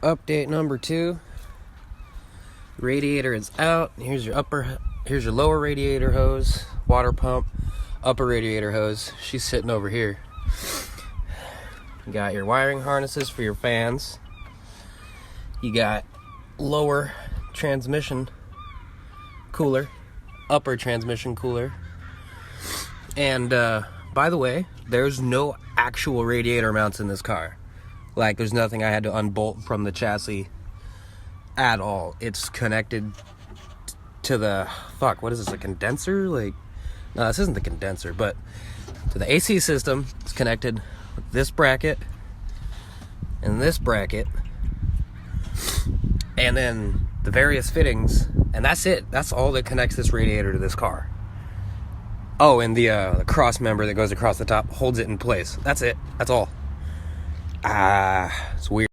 Update number 2. Radiator is out. Here's your lower radiator hose, water pump, upper radiator hose. She's sitting over here. You got your wiring harnesses for your fans. You got lower transmission cooler, upper transmission cooler. And by the way, there's no actual radiator mounts in this car. Like, there's nothing I had to unbolt from the chassis at all. It's connected to the, what is this, a condenser? Like, no, this isn't the condenser, but to the AC system. It's connected with this bracket and this bracket, and then the various fittings, and that's it. That's all that connects this radiator to this car. Oh, and the cross member that goes across the top holds it in place. That's it. That's all. It's weird.